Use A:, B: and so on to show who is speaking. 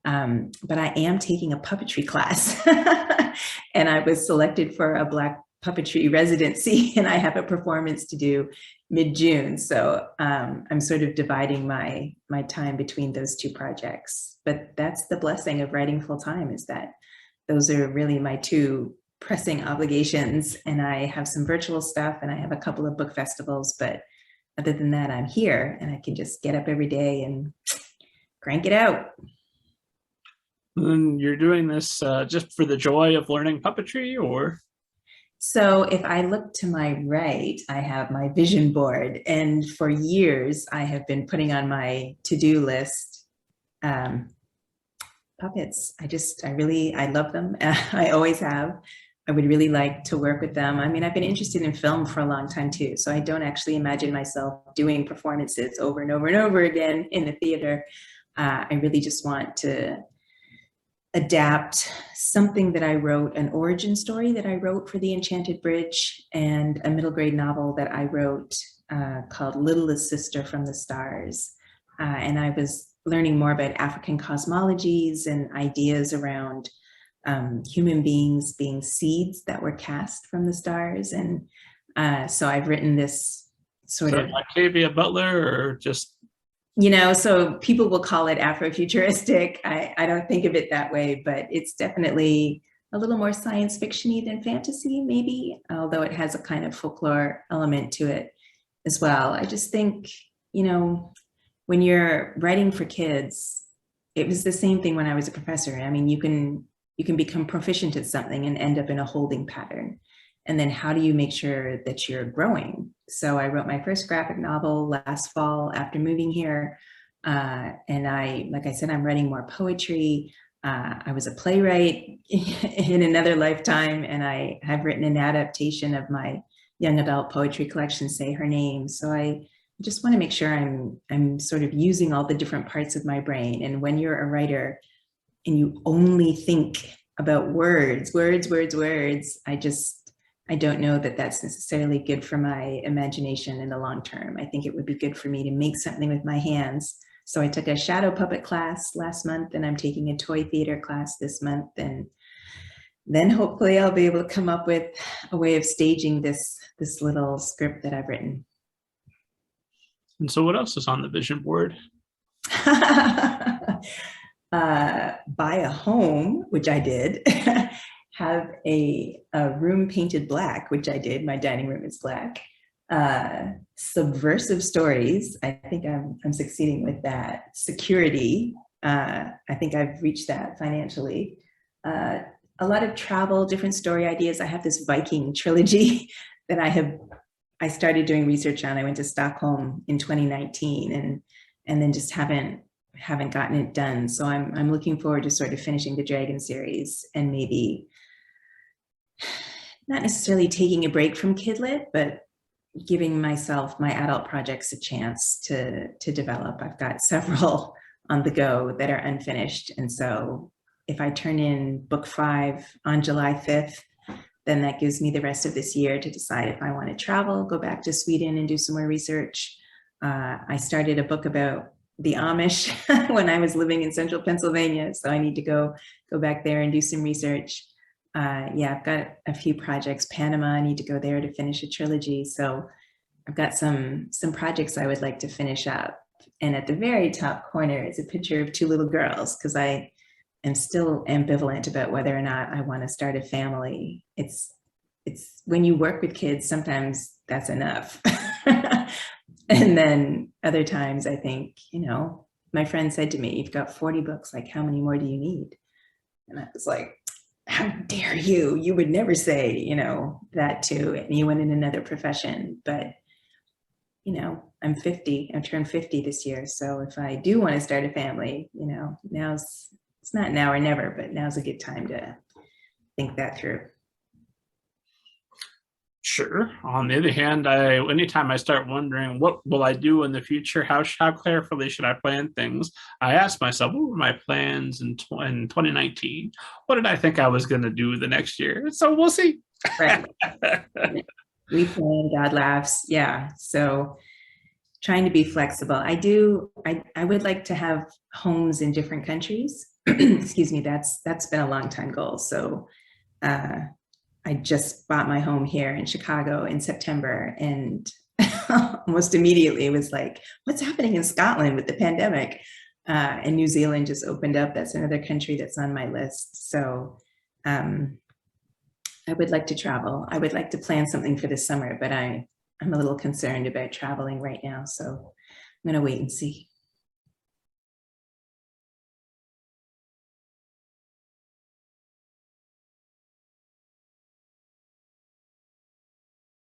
A: But I am taking a puppetry class and I was selected for a Black puppetry residency and I have a performance to do mid-June. So I'm sort of dividing my time between those two projects. But that's the blessing of writing full-time, is that those are really my two pressing obligations. And I have some virtual stuff and I have a couple of book festivals, but other than that, I'm here and I can just get up every day and crank it out.
B: And you're doing this just for the joy of learning puppetry, or?
A: So if I look to my right, I have my vision board. And for years, I have been putting on my to-do list puppets. I love them. I always have. I would really like to work with them. I mean, I've been interested in film for a long time too. So I don't actually imagine myself doing performances over and over and over again in the theater. I really just want to adapt something that I wrote, an origin story that I wrote for The Enchanted Bridge, and a middle grade novel that I wrote called Littlest Sister from the Stars. And I was learning more about African cosmologies and ideas around human beings being seeds that were cast from the stars. And so I've written this sort of
B: Octavia Butler, or just,
A: so people will call it Afrofuturistic. I don't think of it that way, but it's definitely a little more science fiction-y than fantasy, maybe, although it has a kind of folklore element to it as well. I just think, when you're writing for kids, it was the same thing when I was a professor. I mean, you can become proficient at something and end up in a holding pattern. And then how do you make sure that you're growing? So I wrote my first graphic novel last fall after moving here. And like I said, I'm writing more poetry. I was a playwright in another lifetime, and I have written an adaptation of my young adult poetry collection, Say Her Name. So I just want to make sure I'm sort of using all the different parts of my brain. And when you're a writer and you only think about words, I don't know that that's necessarily good for my imagination in the long term. I think it would be good for me to make something with my hands. So I took a shadow puppet class last month, and I'm taking a toy theater class this month. And then hopefully I'll be able to come up with a way of staging this little script that I've written.
B: And so what else is on the vision board?
A: Buy a home, which I did. Have a room painted black, which I did. My dining room is black. Subversive stories. I think I'm succeeding with that. Security. I think I've reached that financially. A lot of travel, different story ideas. I have this Viking trilogy that I started doing research on. I went to Stockholm in 2019 and then just haven't gotten it done. So I'm looking forward to sort of finishing the Dragon series and maybe not necessarily taking a break from Kidlit, but giving myself my adult projects a chance to develop. I've got several on the go that are unfinished. And so if I turn in book 5 on July 5th, then that gives me the rest of this year to decide if I want to travel, go back to Sweden and do some more research. I started a book about the Amish when I was living in central Pennsylvania. So I need to go back there and do some research. I've got a few projects. Panama, I need to go there to finish a trilogy. So I've got some projects I would like to finish up. And at the very top corner is a picture of 2 little girls, because I am still ambivalent about whether or not I want to start a family. It's when you work with kids, sometimes that's enough. And then other times I think, my friend said to me, "You've got 40 books, like how many more do you need?" And I was like, "How dare you? You would never say, that to anyone in another profession." But, I'm 50, I turned 50 this year. So if I do want to start a family, it's not now or never, but now's a good time to think that through.
B: Sure. On the other hand, anytime I start wondering what will I do in the future, how carefully should I plan things, I ask myself, what were my plans in 2019? What did I think I was going to do the next year? So we'll see.
A: Right. We plan, God laughs. Yeah. So trying to be flexible. I would like to have homes in different countries. excuse me, that's been a long time goal. So I just bought my home here in Chicago in September, and almost immediately was like, what's happening in Scotland with the pandemic? And New Zealand just opened up. That's another country that's on my list. So I would like to travel. I would like to plan something for this summer, but I'm a little concerned about traveling right now. So I'm going to wait and see.